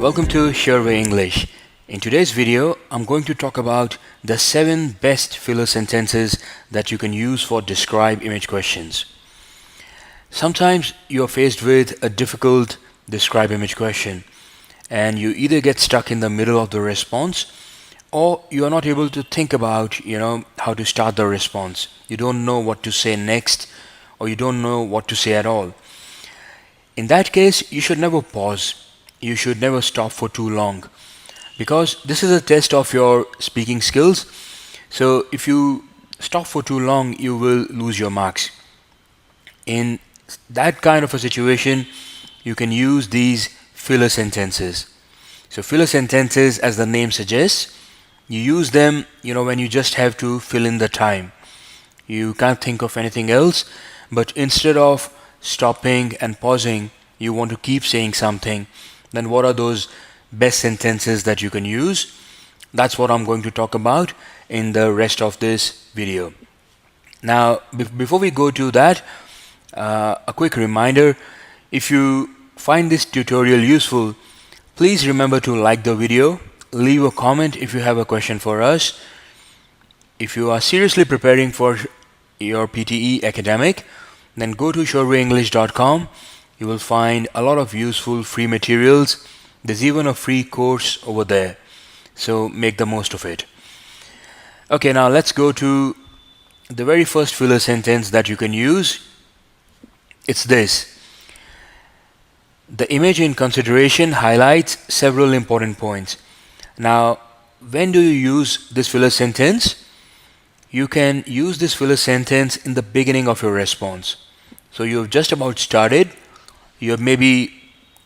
Welcome to Sureway English. In today's video, I'm going to talk about the 7 best filler sentences that you can use for describe image questions. Sometimes you're faced with a difficult describe image question and you either get stuck in the middle of the response or you're not able to think about, how to start the response. You don't know what to say next or you don't know what to say at all. In that case, you should never pause. You should never stop for too long because this is a test of your speaking skills. So if you stop for too long, you will lose your marks. In that kind of a situation, you can use these filler sentences. So filler sentences, as the name suggests, you use them, when you just have to fill in the time. You can't think of anything else, but instead of stopping and pausing, you want to keep saying something. Then what are those best sentences that you can use? That's what I'm going to talk about in the rest of this video. Now, before we go to that, a quick reminder, if you find this tutorial useful, please remember to like the video, leave a comment if you have a question for us. If you are seriously preparing for your PTE academic, then go to surewayenglish.com. You will find a lot of useful free materials. There's even a free course over there. So make the most of it. Okay, now let's go to the very first filler sentence that you can use. It's this. The image in consideration highlights several important points. Now, when do you use this filler sentence? You can use this filler sentence in the beginning of your response. So you've just about started. You have maybe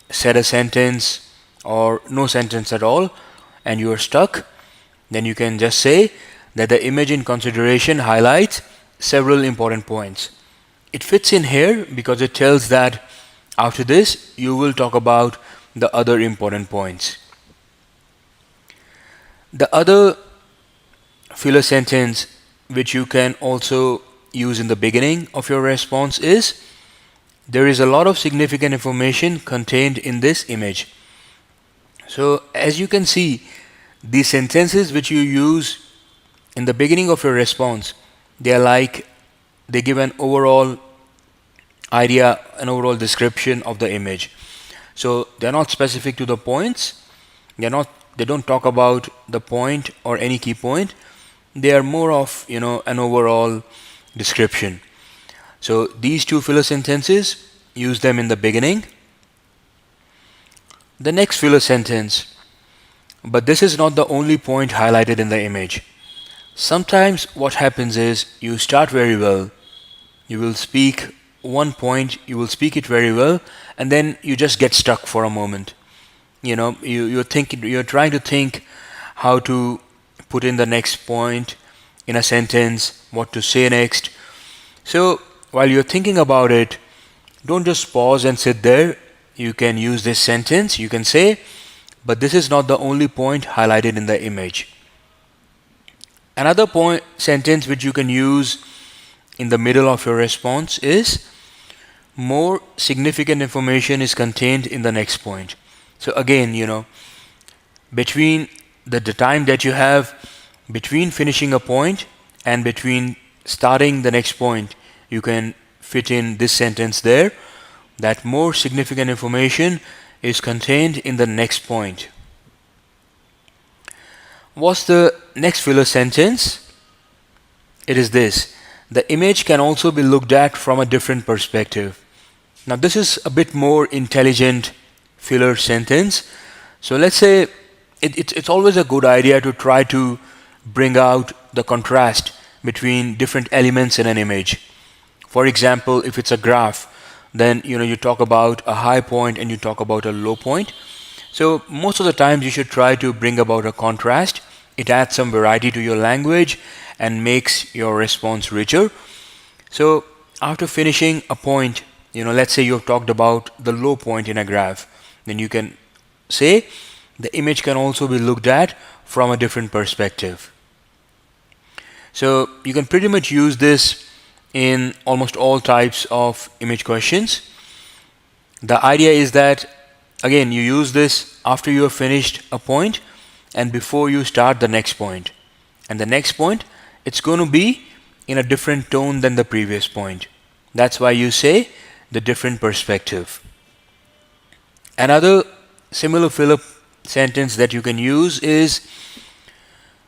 said a sentence or no sentence at all and you are stuck. Then you can just say that the image in consideration highlights several important points. It fits in here because it tells that after this you will talk about the other important points. The other filler sentence which you can also use in the beginning of your response is, there is a lot of significant information contained in this image. So as you can see, these sentences which you use in the beginning of your response, they give an overall idea, an overall description of the image. So they're not specific to the points. They don't talk about the point or any key point. They are more of, an overall description. So these two filler sentences, use them in the beginning. The next filler sentence, but this is not the only point highlighted in the image. Sometimes what happens is you start very well. You will speak one point, you will speak it very well, and then you just get stuck for a moment. You're trying to think how to put in the next point in a sentence, what to say next. So while you're thinking about it, don't just pause and sit there. You can use this sentence. You can say, but this is not the only point highlighted in the image. Another sentence which you can use in the middle of your response is, more significant information is contained in the next point. So again, between the time that you have between finishing a point and between starting the next point, you can fit in this sentence there, that more significant information is contained in the next point. What's the next filler sentence? It is this. The image can also be looked at from a different perspective. Now this is a bit more intelligent filler sentence. So let's say it's always a good idea to try to bring out the contrast between different elements in an image. For example, if it's a graph, then you talk about a high point and you talk about a low point. So most of the times you should try to bring about a contrast. It adds some variety to your language and makes your response richer. So after finishing a point, let's say you've talked about the low point in a graph, then you can say the image can also be looked at from a different perspective. So you can pretty much use this in almost all types of image questions. The idea is that Again, you use this after you have finished a point and before you start the next point. And the next point, it's going to be in a different tone than the previous point. That's why you say the different perspective. Another similar filler sentence that you can use is,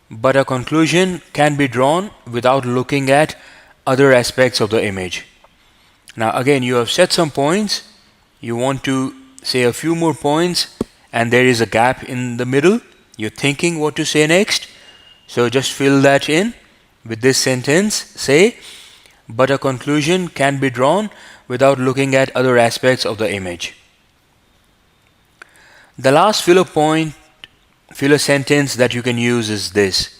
but a conclusion can be drawn without looking at other aspects of the image. Now again, you have set some points, you want to say a few more points, and there is a gap in the middle. You're thinking what to say next, so just fill that in with this sentence. Say, but a conclusion can be drawn without looking at other aspects of the image. The last filler sentence that you can use is this.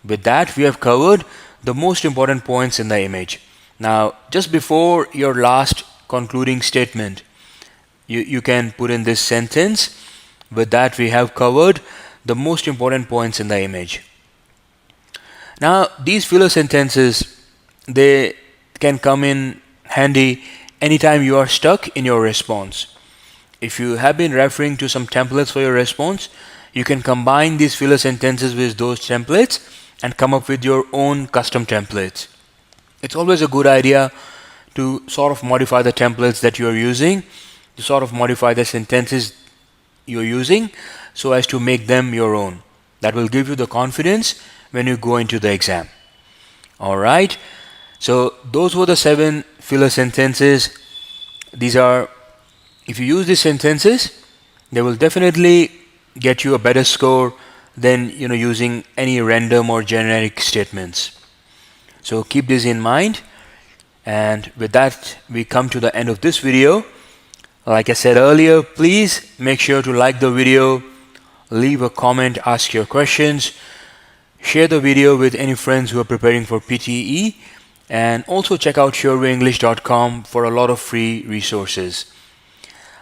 With that, we have covered the most important points in the image. Now, just before your last concluding statement, you can put in this sentence. With that, we have covered the most important points in the image. Now, these filler sentences, they can come in handy anytime you are stuck in your response. If you have been referring to some templates for your response, you can combine these filler sentences with those templates and come up with your own custom templates. It's always a good idea to sort of modify the templates that you are using, to sort of modify the sentences you're using so as to make them your own. That will give you the confidence when you go into the exam. Alright, so those were the 7 filler sentences. These are, if you use these sentences, they will definitely get you a better score than using any random or generic statements. So keep this in mind. And with that, we come to the end of this video. Like I said earlier, please make sure to like the video, leave a comment, ask your questions, share the video with any friends who are preparing for PTE, and also check out sureway-english.com for a lot of free resources.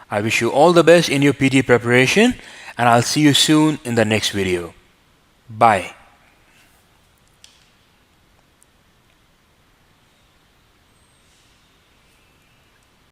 I wish you all the best in your PT preparation, and I'll see you soon in the next video. Bye.